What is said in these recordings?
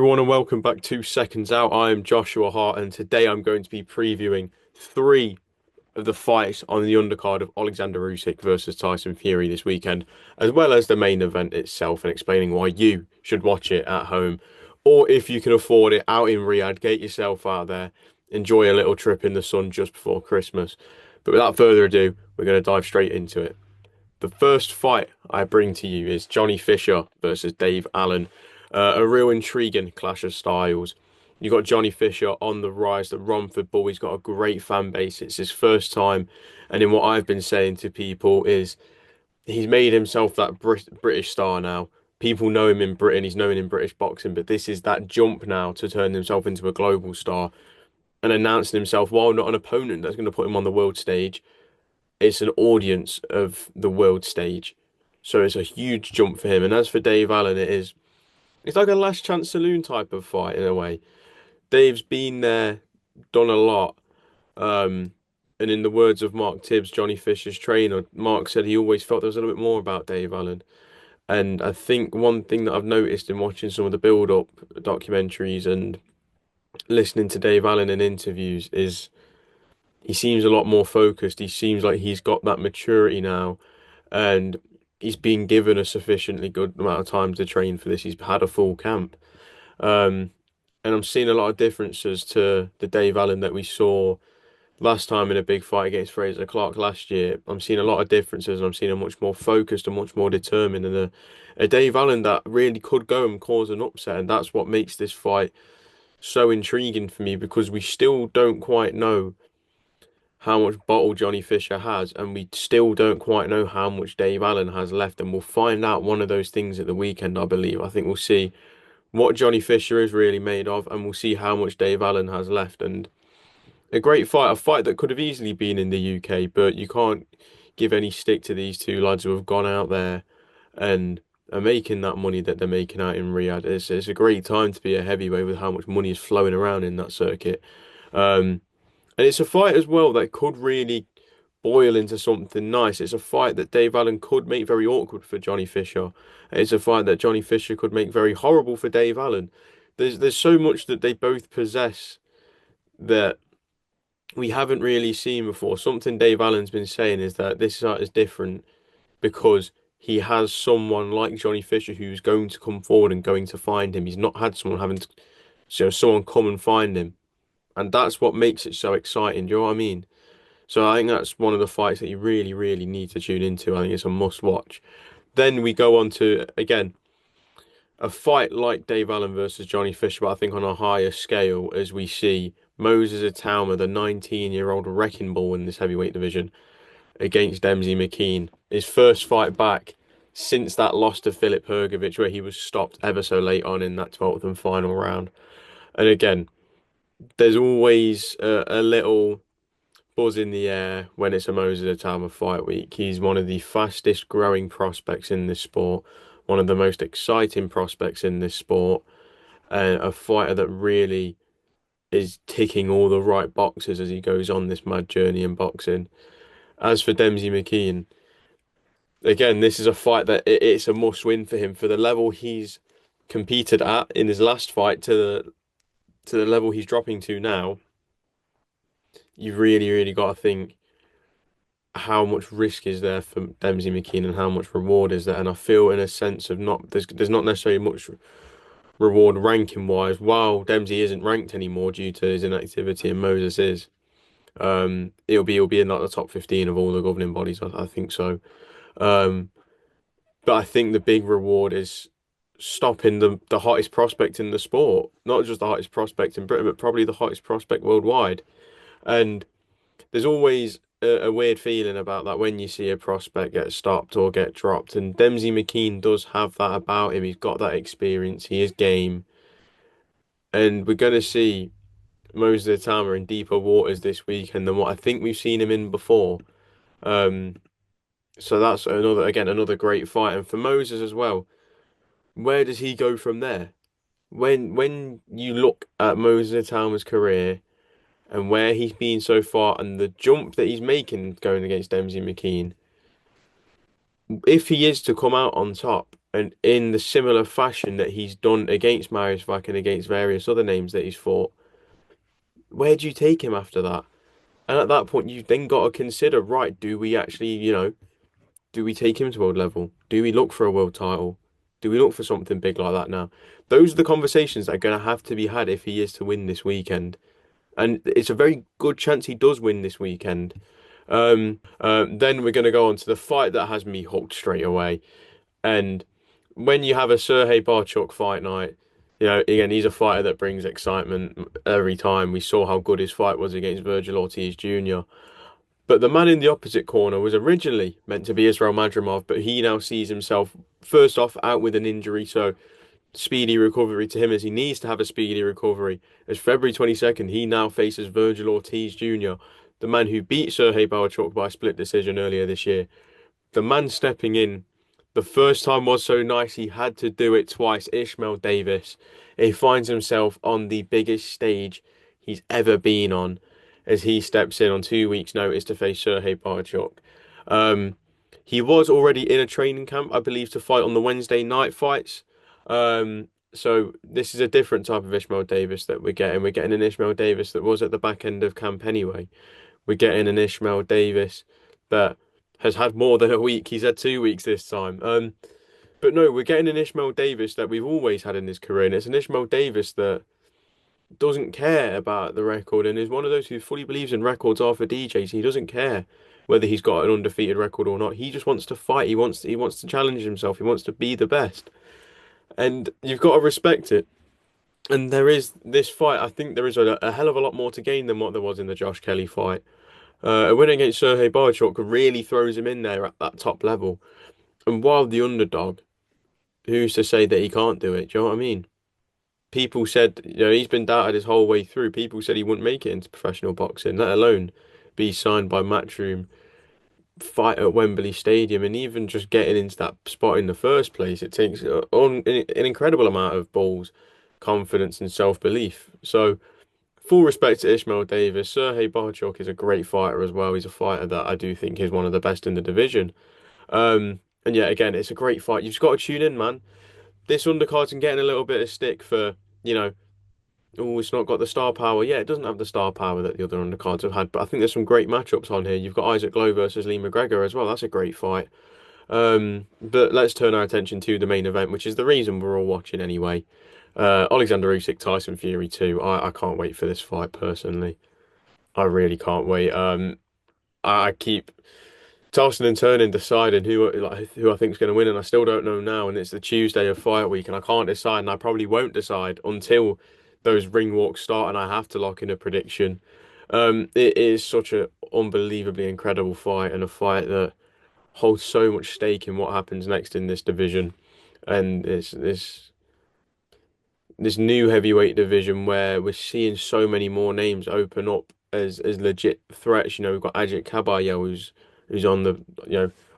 everyone, and welcome back to Seconds Out. I am Joshua Hart, and today I'm going to be previewing three of the fights on the undercard of Oleksandr Usyk versus Tyson Fury this weekend, as well as the main event itself, and explaining why you should watch it at home, or if you can afford it, out in Riyadh. Get yourself out there, enjoy a little trip in the sun just before Christmas. But without further ado, we're going to dive straight into it. The first fight I bring to you is Johnny Fisher versus Dave Allen. A real intriguing clash of styles. You got Johnny Fisher on the rise, the Romford Bull. He's got a great fan base. It's his first time, and in what I've been saying to people is he's made himself that British star now. People know him in Britain. He's known in British boxing, but this is that jump now to turn himself into a global star and announcing himself while not an opponent that's going to put him on the world stage. It's an audience of the world stage. So it's a huge jump for him. And as for Dave Allen, it's like a last chance saloon type of fight in a way. Dave's been there, done a lot. Um, and in the words of Mark Tibbs, Johnny Fisher's trainer, Mark said he always felt there was a little bit more about Dave Allen. And I think one thing that I've noticed in watching some of the build-up documentaries and listening to Dave Allen in interviews is he seems a lot more focused. He seems like he's got that maturity now, and he's been given a sufficiently good amount of time to train for this. He's had a full camp. Um, and I'm seeing a lot of differences to the Dave Allen that we saw last time in a big fight against Fraser Clark last year. I'm seeing a lot of differences, and I'm seeing a much more focused and much more determined, and a Dave Allen that really could go and cause an upset. And that's what makes this fight so intriguing for me because we still don't quite know how much bottle Johnny Fisher has, and we still don't quite know how much Dave Allen has left. And we'll find out one of those things at the weekend, I believe. I think we'll see what Johnny Fisher is really made of, and we'll see how much Dave Allen has left. And a great fight, a fight that could have easily been in the UK, but you can't give any stick to these two lads who have gone out there and are making that money that they're making out in Riyadh. It's a great time to be a heavyweight with how much money is flowing around in that circuit. Um, and it's a fight as well that could really boil into something nice. It's a fight that Dave Allen could make very awkward for Johnny Fisher. It's a fight that Johnny Fisher could make very horrible for Dave Allen. There's so much that they both possess that we haven't really seen before. Something Dave Allen's been saying is that this fight is different because he has someone like Johnny Fisher who's going to come forward and going to find him. He's not had someone having to, someone come and find him. And that's what makes it so exciting. Do you know what I mean? So I think that's one of the fights that you really, really need to tune into. I think it's a must watch. Then we go on to, again, a fight like Dave Allen versus Johnny Fisher, but I think on a higher scale as we see Moses Itauma, the 19-year-old wrecking ball in this heavyweight division, against Demsey McKean. His first fight back since that loss to Filip Hrgović, where he was stopped ever so late on in that 12th and final round. And again, there's always a little buzz in the air when it's a Moses Itauma fight week. He's one of the fastest growing prospects in this sport, one of the most exciting prospects in this sport, and a fighter that really is ticking all the right boxes as he goes on this mad journey in boxing. As for Demsey McKean, again, this is a fight that it's a must win for him for the level he's competed at in his last fight to the level he's dropping to now. You've really, really got to think how much risk is there for Demsey McKean and how much reward is there. And I feel in a sense of not there's not necessarily much reward ranking wise. While Dempsey isn't ranked anymore due to his inactivity and Moses is, it'll be in like the top 15 of all the governing bodies. I think so. Um, but I think the big reward is stopping the hottest prospect in the sport, not just the hottest prospect in Britain, but probably the hottest prospect worldwide. And there's always a weird feeling about that when you see a prospect get stopped or get dropped. And Demsey McKean does have that about him. He's got that experience. He is game. And we're going to see Moses Itauma in deeper waters this weekend than what I think we've seen him in before. Um, so that's another great fight. And for Moses as well, where does he go from there? When you look at Moses Itauma's career and where he's been so far and the jump that he's making going against Demsey McKean, if he is to come out on top, And in the similar fashion that he's done against Marius Vac and against various other names that he's fought, where do you take him after that? And at that point, you've then got to consider, right, do we actually, do we take him to world level? Do we look for a world title? Do we look for something big like that now? Those are the conversations that are going to have to be had if he is to win this weekend. And it's a very good chance he does win this weekend. Then we're going to go on to the fight that has me hooked straight away. And when you have a Sergey Barchuk fight night, again, he's a fighter that brings excitement every time. We saw how good his fight was against Virgil Ortiz Jr. But the man in the opposite corner was originally meant to be Israel Madrimov, but he now sees himself first off out with an injury, so speedy recovery to him as he needs to have a speedy recovery. As February 22nd, he now faces Virgil Ortiz Jr., the man who beat Sergey Bohachuk by split decision earlier this year. The man stepping in the first time was so nice he had to do it twice. Ishmael Davis. He finds himself on the biggest stage he's ever been on as he steps in on 2 weeks' notice to face Sergey Bohachuk. Um, he was already in a training camp, I believe, to fight on the Wednesday night fights. So this is a different type of Ishmael Davis that we're getting. We're getting an Ishmael Davis that was at the back end of camp anyway. We're getting an Ishmael Davis that has had more than a week. He's had 2 weeks this time. But no, we're getting an Ishmael Davis that we've always had in his career, and it's an Ishmael Davis that doesn't care about the record and is one of those who fully believes in records are for DJs. He doesn't care whether he's got an undefeated record or not. He just wants to fight. He wants to challenge himself. He wants to be the best. And you've got to respect it. And there is this fight. I think there is a hell of a lot more to gain than what there was in the Josh Kelly fight. A win against Sergey Bohachuk really throws him in there at that top level. And while the underdog, who's to say that he can't do it? Do you know what I mean? People said, he's been doubted his whole way through. People said he wouldn't make it into professional boxing, let alone be signed by Matchroom, fight at Wembley Stadium, and even just getting into that spot in the first place. It takes an incredible amount of balls, confidence, and self-belief. So, full respect to Ishmael Davis. Sergey Bohachuk is a great fighter as well. He's a fighter that I do think is one of the best in the division. And yeah, again, it's a great fight. You've just got to tune in, man. This undercard's been getting a little bit of stick for, oh, it's not got the star power. Yeah, it doesn't have the star power that the other undercards have had, but I think there's some great matchups on here. You've got Isaac Lowe versus Lee McGregor as well. That's a great fight. But let's turn our attention to the main event, which is the reason we're all watching anyway. Oleksandr Usyk, Tyson Fury 2. I can't wait for this fight personally. I really can't wait. I keep tossing and turning, deciding who I think is going to win, and I still don't know now. And it's the Tuesday of fight week, and I can't decide, and I probably won't decide until those ring walks start, and I have to lock in a prediction. It is such an unbelievably incredible fight, and a fight that holds so much stake in what happens next in this division, and it's this new heavyweight division where we're seeing so many more names open up as legit threats. We've got Ajit Kabayel who's on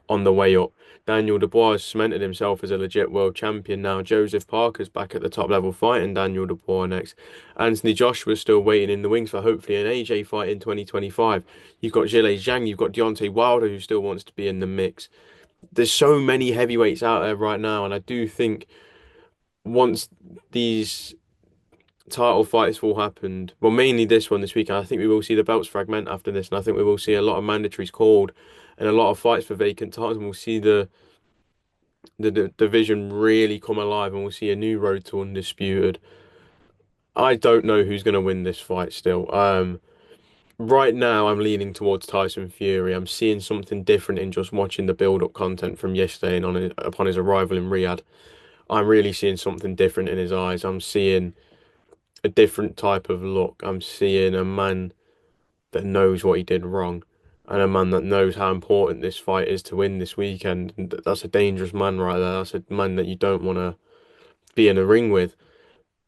on the way up. Daniel Dubois has cemented himself as a legit world champion now. Joseph Parker's back at the top level fighting Daniel Dubois next. Anthony Joshua's still waiting in the wings for hopefully an AJ fight in 2025. You've got Zhilei Zhang, you've got Deontay Wilder who still wants to be in the mix. There's so many heavyweights out there right now, and I do think once these title fights have all happened, well, mainly this one this weekend, I think we will see the belts fragment after this, and I think we will see a lot of mandatories called and a lot of fights for vacant titles, and we'll see the division really come alive, and we'll see a new road to undisputed. I don't know who's going to win this fight still. Right now, I'm leaning towards Tyson Fury. I'm seeing something different in just watching the build-up content from yesterday and upon his arrival in Riyadh. I'm really seeing something different in his eyes. I'm seeing a different type of look. I'm seeing a man that knows what he did wrong, and a man that knows how important this fight is to win this weekend. And that's a dangerous man right there. That's a man that you don't want to be in a ring with.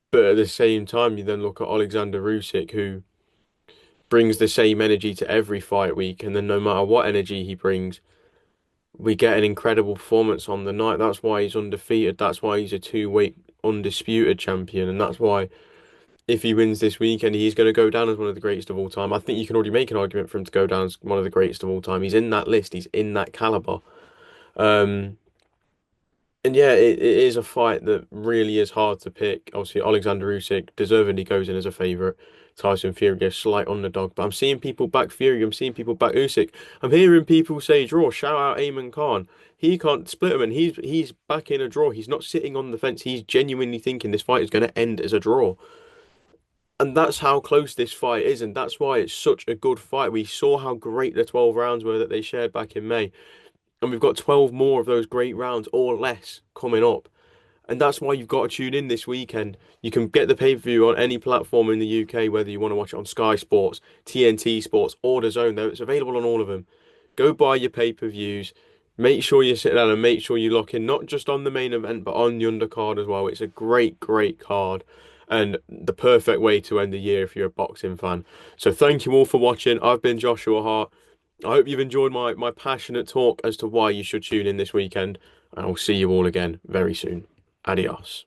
But at the same time, you then look at Oleksandr Usyk, who brings the same energy to every fight week, and then no matter what energy he brings, we get an incredible performance on the night. That's why he's undefeated. That's why he's a two-weight undisputed champion, and that's why if he wins this weekend, he's going to go down as one of the greatest of all time. I think you can already make an argument for him to go down as one of the greatest of all time. He's in that list. He's in that caliber. Um, And yeah, it is a fight that really is hard to pick. Obviously, Oleksandr Usyk deservedly goes in as a favourite. Tyson Fury a slight underdog, but I'm seeing people back Fury. I'm seeing people back Usyk. I'm hearing people say draw. Shout out Amon Khan. He can't split him, and he's back in a draw. He's not sitting on the fence. He's genuinely thinking this fight is going to end as a draw. And that's how close this fight is, and that's why it's such a good fight. We saw how great the 12 rounds were that they shared back in May, and we've got 12 more of those great rounds or less coming up. And that's why you've got to tune in this weekend. You can get the pay-per-view on any platform in the UK, whether you want to watch it on Sky Sports, TNT Sports, or DAZN, though it's available on all of them. Go buy your pay-per-views. Make sure you sit down and make sure you lock in, not just on the main event, but on the undercard as well. It's a great, great card and the perfect way to end the year if you're a boxing fan. So thank you all for watching. I've been Joshua Hart. I hope you've enjoyed my passionate talk as to why you should tune in this weekend, and I'll see you all again very soon. Adios.